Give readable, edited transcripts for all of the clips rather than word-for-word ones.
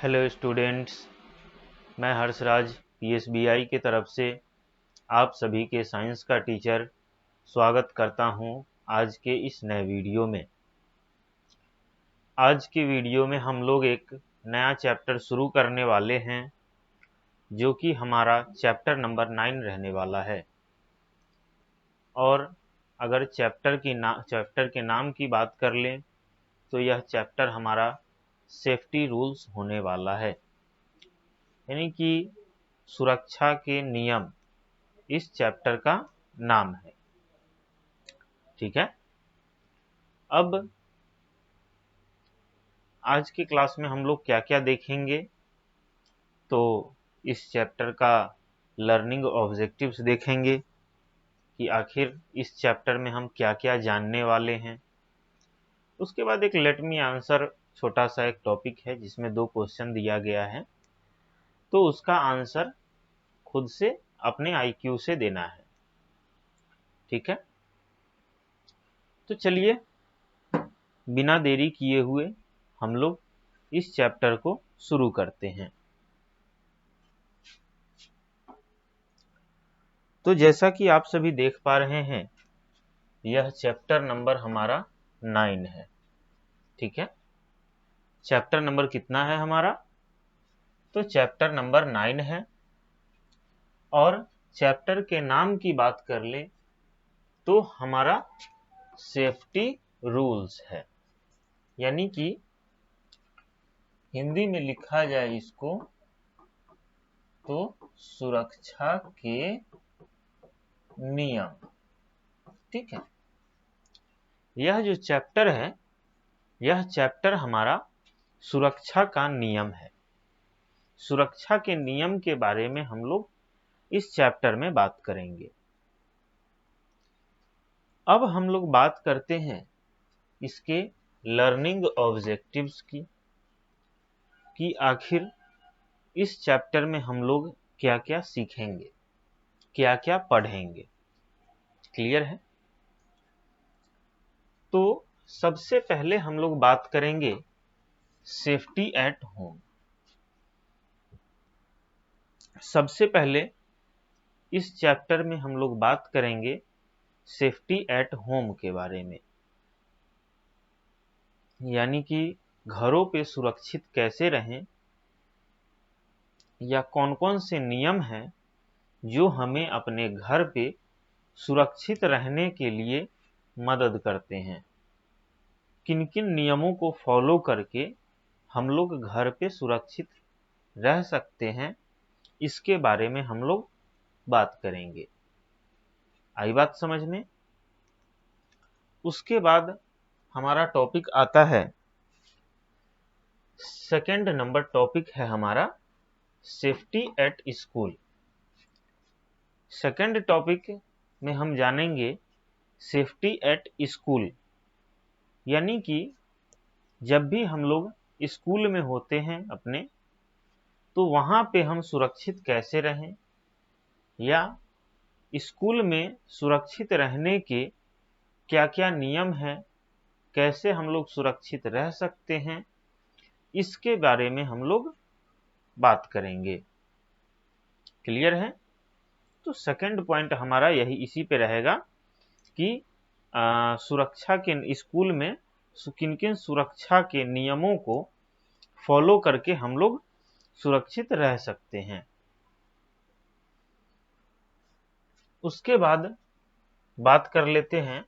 Hello students, मैं हर्षराज पीएसबीआई की तरफ से आप सभी के साइंस का टीचर स्वागत करता हूं आज के इस नए वीडियो में। आज के वीडियो में हम लोग एक नया चैप्टर शुरू करने वाले हैं जो कि हमारा चैप्टर नंबर 9 रहने वाला है। और अगर चैप्टर के नाम की बात कर लें तो यह चैप्टर हमारा सेफ्टी रूल्स होने वाला है, यानी कि सुरक्षा के नियम इस चैप्टर का नाम है। ठीक है, अब आज की क्लास में हम लोग क्या क्या देखेंगे तो इस चैप्टर का लर्निंग ऑब्जेक्टिव्स देखेंगे कि आखिर इस चैप्टर में हम क्या क्या जानने वाले हैं। उसके बाद एक लेट मी आंसर छोटा सा एक टॉपिक है जिसमें 2 क्वेश्चन दिया गया है, तो उसका आंसर खुद से अपने आईक्यू से देना है। ठीक है, तो चलिए बिना देरी किए हुए हम लोग इस चैप्टर को शुरू करते हैं। तो जैसा कि आप सभी देख पा रहे हैं, यह चैप्टर नंबर हमारा 9 है। ठीक है, चैप्टर नंबर कितना है हमारा? तो चैप्टर नंबर 9 है। और चैप्टर के नाम की बात कर ले तो हमारा सेफ्टी रूल्स है, यानी कि हिंदी में लिखा जाए इसको तो सुरक्षा के नियम। ठीक है, यह जो चैप्टर है, यह चैप्टर हमारा सुरक्षा का नियम है। सुरक्षा के नियम के बारे में हम लोग इस चैप्टर में बात करेंगे। अब हम लोग बात करते हैं इसके लर्निंग ऑब्जेक्टिव्स की, कि आखिर इस चैप्टर में हम लोग क्या क्या सीखेंगे, क्या क्या पढ़ेंगे। क्लियर है? तो सबसे पहले हम लोग बात करेंगे सेफ्टी एट होम। सबसे पहले इस चैप्टर में हम लोग बात करेंगे सेफ्टी एट होम के बारे में, यानी कि घरों पे सुरक्षित कैसे रहें, या कौन कौन से नियम हैं जो हमें अपने घर पे सुरक्षित रहने के लिए मदद करते हैं। किन किन नियमों को फॉलो करके हम लोग घर पे सुरक्षित रह सकते हैं, इसके बारे में हम लोग बात करेंगे। आई बात समझ में? उसके बाद हमारा टॉपिक आता है, सेकंड नंबर टॉपिक है हमारा safety at school. Second topic में हम जानेंगे सेफ्टी एट स्कूल, यानी कि जब भी हम लोग स्कूल में होते हैं अपने, तो वहां पे हम सुरक्षित कैसे रहें, या स्कूल में सुरक्षित रहने के क्या क्या नियम हैं, कैसे हम लोग सुरक्षित रह सकते हैं, इसके बारे में हम लोग बात करेंगे। क्लियर है? तो सेकंड पॉइंट हमारा यही इसी पे रहेगा कि सुरक्षा के स्कूल में किन किन सुरक्षा के नियमों को फॉलो करके हम लोग सुरक्षित रह सकते हैं। उसके बाद बात कर लेते हैं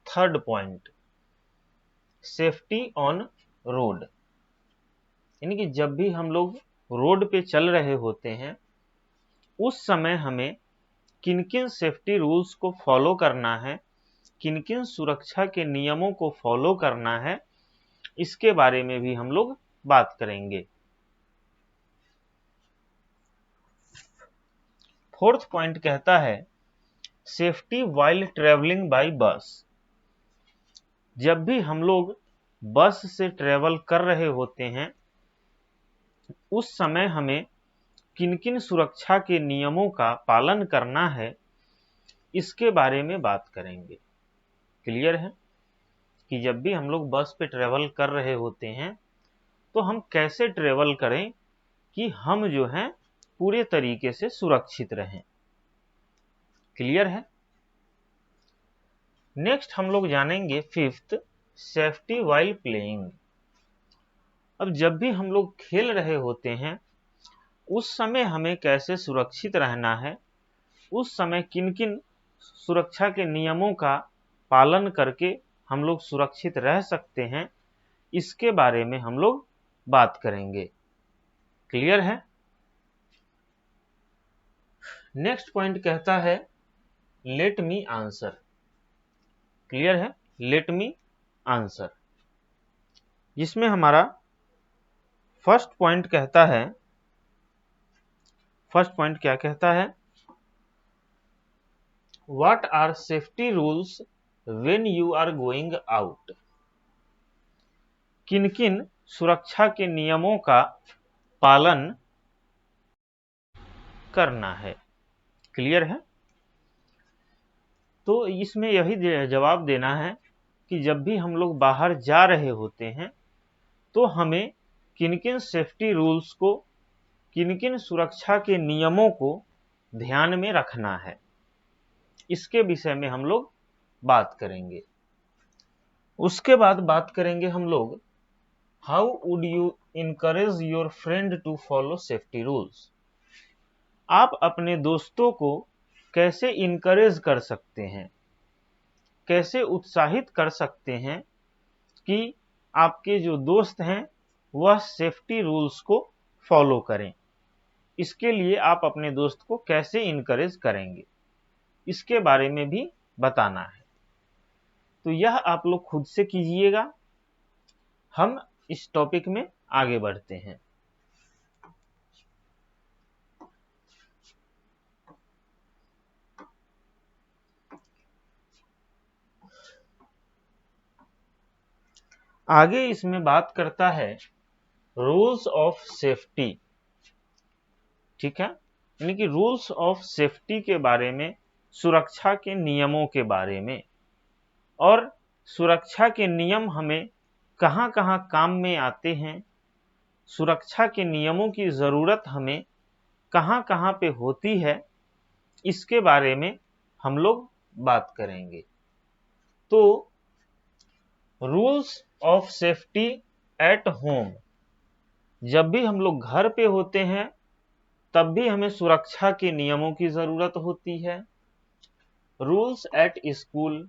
third point, safety on road. यानी कि जब भी हम लोग रोड पे चल रहे होते हैं, उस समय हमें किन किन सेफ्टी रूल्स को फॉलो करना है, किन किन सुरक्षा के नियमों को फॉलो करना है, इसके बारे में भी हम लोग बात करेंगे। फोर्थ पॉइंट कहता है सेफ्टी व्हाइल ट्रेवलिंग बाय बस। जब भी हम लोग बस से ट्रेवल कर रहे होते हैं, उस समय हमें किन किन सुरक्षा के नियमों का पालन करना है, इसके बारे में बात करेंगे। क्लियर है कि जब भी हम लोग बस पे ट्रेवल कर रहे होते हैं तो हम कैसे ट्रेवल करें, कि हम जो हैं पूरे तरीके से सुरक्षित रहें। क्लियर है? नेक्स्ट हम लोग जानेंगे फिफ्थ, सेफ्टी व्हाइल प्लेइंग। अब जब भी हम लोग खेल रहे होते हैं उस समय हमें कैसे सुरक्षित रहना है, उस समय किन किन सुरक्षा के नियमों का पालन करके हम लोग सुरक्षित रह सकते हैं, इसके बारे में हम लोग बात करेंगे। क्लियर है? नेक्स्ट पॉइंट कहता है लेट मी आंसर। क्लियर है? लेट मी आंसर, जिसमें हमारा फर्स्ट पॉइंट कहता है, फर्स्ट पॉइंट क्या कहता है, what are safety rules when you are going out. किन किन सुरक्षा के नियमों का पालन करना है। क्लियर है? तो इसमें यही जवाब देना है कि जब भी हम लोग बाहर जा रहे होते हैं तो हमें किन किन सेफ्टी रूल्स को, किन किन सुरक्षा के नियमों को ध्यान में रखना है, इसके विषय में हम लोग बात करेंगे। उसके बाद बात करेंगे हम लोग how would you encourage your friend to follow safety rules. आप अपने दोस्तों को कैसे इनकरेज कर सकते हैं, कैसे उत्साहित कर सकते हैं कि आपके जो दोस्त हैं वह सेफ्टी रूल्स को फॉलो करें। इसके लिए आप अपने दोस्त को कैसे इनकरेज करेंगे, इसके बारे में भी बताना है। तो यह आप लोग खुद से कीजिएगा। हम इस टॉपिक में आगे बढ़ते हैं। आगे इसमें बात करता है रूल्स ऑफ सेफ्टी। ठीक है, यानी कि रूल्स ऑफ सेफ्टी के बारे में, सुरक्षा के नियमों के बारे में, और सुरक्षा के नियम हमें कहां कहां काम में आते हैं, सुरक्षा के नियमों की जरूरत हमें कहां कहां पे होती है, इसके बारे में हम लोग बात करेंगे। तो rules of safety at home, जब भी हम लोग घर पे होते हैं तब भी हमें सुरक्षा के नियमों की जरूरत होती है। रूल्स एट स्कूल,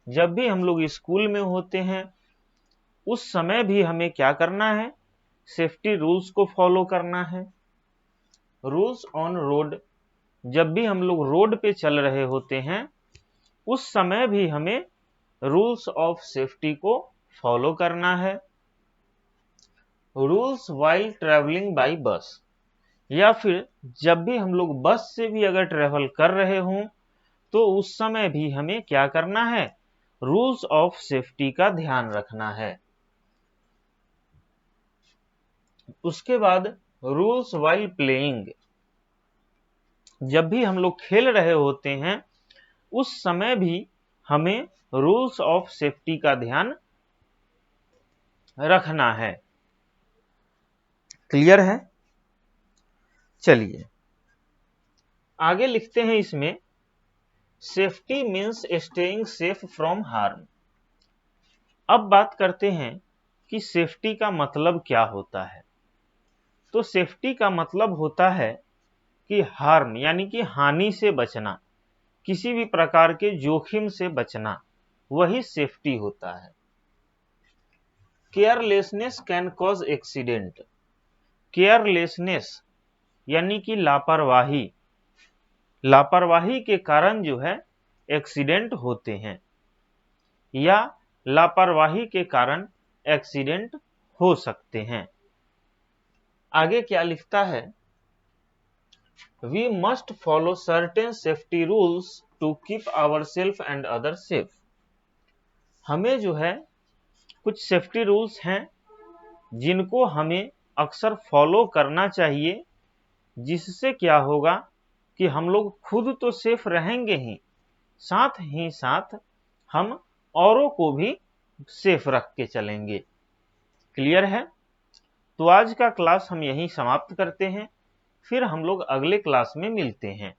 जब भी हम लोग स्कूल में होते हैं उस समय भी हमें क्या करना है, सेफ्टी रूल्स को फॉलो करना है। रूल्स ऑन रोड, जब भी हम लोग रोड पे चल रहे होते हैं उस समय भी हमें रूल्स ऑफ सेफ्टी को फॉलो करना है। रूल्स व्हाइल ट्रैवलिंग बाय बस, या फिर जब भी हम लोग बस से भी अगर ट्रेवल कर रहे हों तो उस समय भी हमें क्या करना है, रूल्स ऑफ सेफ्टी का ध्यान रखना है। उसके बाद रूल्स व्हाइल प्लेइंग, जब भी हम लोग खेल रहे होते हैं उस समय भी हमें रूल्स ऑफ सेफ्टी का ध्यान रखना है। क्लियर है? चलिए आगे लिखते हैं इसमें, safety means staying safe from harm. अब बात करते हैं कि सेफ्टी का मतलब क्या होता है। तो सेफ्टी का मतलब होता है कि हार्म यानी कि हानि से बचना, किसी भी प्रकार के जोखिम से बचना, वही सेफ्टी होता है। Carelessness can cause accident, carelessness यानी कि लापरवाही, लापरवाही के कारण जो है एक्सीडेंट होते हैं, या लापरवाही के कारण एक्सीडेंट हो सकते हैं। आगे क्या लिखता है, we must follow certain safety rules to keep our self and other safe. हमें जो है कुछ सेफ्टी रूल्स हैं जिनको हमें अक्सर फॉलो करना चाहिए, जिससे क्या होगा कि हम लोग खुद तो सेफ रहेंगे ही साथ हम औरों को भी सेफ रख के चलेंगे। क्लियर है? तो आज का क्लास हम यहीं समाप्त करते हैं, फिर हम लोग अगले क्लास में मिलते हैं।